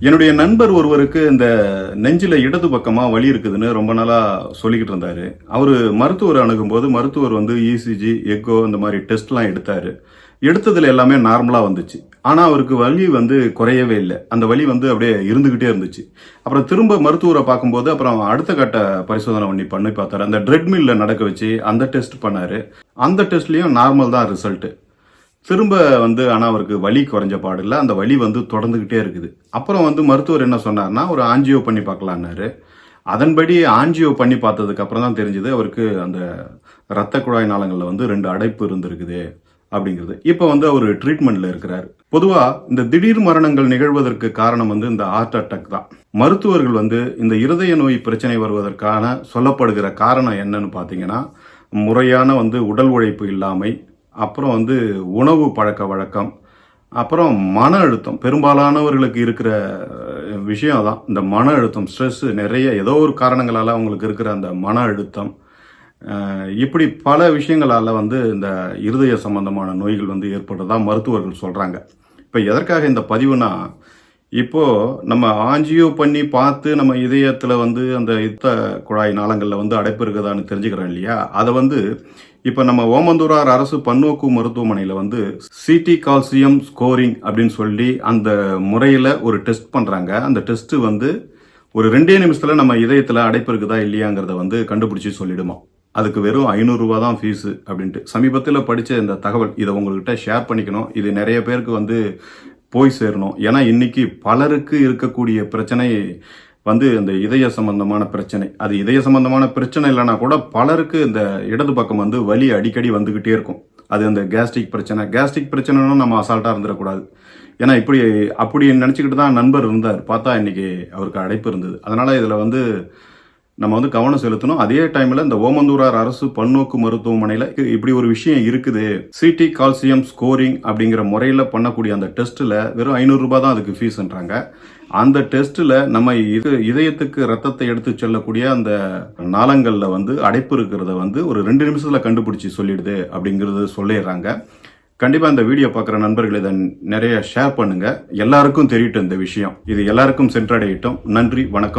என்னுடைய நண்பர் ஒருவருக்கு இந்த நெஞ்சில இடது பக்கமா வலி இருக்குதுன்னு ரொம்ப நாளா சொல்லிக்கிட்டு இருந்தாரு. அவரு மருத்துவர் அணுகும்போது மருத்துவர் வந்து இசிஜி, எக்கோ இந்த மாதிரி டெஸ்ட்லாம் எடுத்தாரு. எடுத்ததுல எல்லாமே நார்மலா வந்துச்சு. ஆனா அவருக்கு வலி வந்து குறையவே இல்ல. அந்த வலி வந்து அப்படியே இருந்துகிட்டே இருந்துச்சு. அப்புறம் திரும்ப மருத்துவரை பார்க்கும்போது அப்புறம் அடுத்த கட்ட பரிசோதனை பண்ணி பார்த்தாரு. அந்த ட்ரெட்மில்ல நடக்க வச்சு அந்த டெஸ்ட் பண்ணாரு. அந்த டெஸ்ட்லயும் நார்மல் தான் ரிசல்ட். திரும்ப வந்து ஆனா அவருக்கு வலி குறைஞ்ச பாடில்ல. அந்த வலி வந்து தொடர்ந்துகிட்டே இருக்குது. அப்புறம் வந்து மருத்துவர் என்ன சொன்னார்னா, ஒரு ஆஞ்சியோ பண்ணி பார்க்கலான்னாரு. அதன்படி ஆஞ்சியோ பண்ணி பார்த்ததுக்கு அப்புறம் தான் தெரிஞ்சது அவருக்கு அந்த இரத்த குழாய் நாளங்கள்ல வந்து 2 அடைப்பு இருந்திருக்குது அப்படிங்கிறது. இப்ப வந்து அவரு ட்ரீட்மெண்ட்ல இருக்கிறாரு. பொதுவா இந்த திடீர் மரணங்கள் நிகழ்வதற்கு காரணம் வந்து இந்த ஹார்ட் அட்டாக் தான். மருத்துவர்கள் வந்து இந்த இருதய நோய் பிரச்சனை வருவதற்கான சொல்லப்படுகிற காரணம் என்னன்னு பார்த்தீங்கன்னா, முறையான வந்து உடல் உழைப்பு இல்லாமை, அப்புறம் வந்து உணவு பழக்கவழக்கம், அப்புறம் மன அழுத்தம். பெரும்பாலானவர்களுக்கு இருக்கிற விஷயம் அதான். இந்த மன அழுத்தம், ஸ்ட்ரெஸ் நிறைய ஏதோ ஒரு காரணங்களால அவங்களுக்கு இருக்கிற அந்த மன அழுத்தம், இப்படி பல விஷயங்களால வந்து இந்த இருதய சம்பந்தமான நோய்கள் வந்து ஏற்படுறதா மருத்துவர்கள் சொல்றாங்க. இப்ப எதற்காக இந்த பதிவுனா, இப்போ நம்ம ஆஞ்சியோ பண்ணி பார்த்து நம்ம இதயத்துல வந்து அந்த இரத்த குழாய் நாளங்கள்ல வந்து அடைப்பு இருக்குதான்னு தெரிஞ்சுக்கிறோம் இல்லையா? அத வந்து இப்ப நம்ம ஓமந்தூரார் அரசு பன்னோக்கு மருத்துவமனையில வந்து சிடி கால்சியம் ஸ்கோரிங் அப்படின்னு சொல்லி அந்த முறையில ஒரு டெஸ்ட் பண்றாங்க. அந்த டெஸ்ட் வந்து ஒரு 2 நிமிஷத்துல நம்ம இதயத்துல அடைப்பு இருக்குதா இல்லையாங்கிறத வந்து கண்டுபிடிச்சு சொல்லிடுமா. அதுக்கு வெறும் ரூ. 500 தான் ஃபீஸ் அப்படின்ட்டு. சமீபத்தில் படிச்ச இந்த தகவல் இதை உங்ககிட்ட ஷேர் பண்ணிக்கணும். இது நிறைய பேருக்கு வந்து போய் சேரணும். ஏன்னா இன்னைக்கு பலருக்கு இருக்கக்கூடிய பிரச்சனை வந்து இந்த இதய சம்பந்தமான பிரச்சனை. அது இதய சம்பந்தமான பிரச்சனை இல்லைனா கூட பலருக்கு இந்த இடது பக்கம் வந்து வலி அடிக்கடி வந்துகிட்டே இருக்கும். அது அந்த கேஸ்ட்ரிக் பிரச்சனை. கேஸ்ட்ரிக் பிரச்சனைன்னு நம்ம அசால்ட்டா இருந்துடக்கூடாது. ஏன்னா அப்படி நினச்சிக்கிட்டு தான் நண்பர் இருந்தார். பார்த்தா இன்னைக்கு அவருக்கு அடைப்பு இருந்தது. அதனால இதில் வந்து நம்ம வந்து கவனம் செலுத்தணும். அதே டைம்ல இந்த ஓமந்தூரார் அரசு பன்னோக்கு மருத்துவமனையில இப்படி ஒரு விஷயம் இருக்குது. சிடி கால்சியம் ஸ்கோரிங் அப்படிங்கிற முறையில பண்ணக்கூடிய அந்த டெஸ்ட்ல வெறும் ரூ. 500 தான் அதுக்கு ஃபீஸ்ன்றாங்க. அந்த டெஸ்ட்ல நம்ம இதயத்துக்கு ரத்தத்தை எடுத்து செல்லக்கூடிய அந்த நாளங்கள்ல வந்து அடைப்பு இருக்கிறத வந்து ஒரு 2 நிமிஷத்துல கண்டுபிடிச்சு சொல்லிடுது அப்படிங்கறது சொல்லிடுறாங்க. கண்டிப்பா இந்த வீடியோ பார்க்குற நண்பர்கள் இதை நிறைய ஷேர் பண்ணுங்க. எல்லாருக்கும் தெரியட்டும் இந்த விஷயம். இது எல்லாருக்கும் சென்றடையட்டும். நன்றி, வணக்கம்.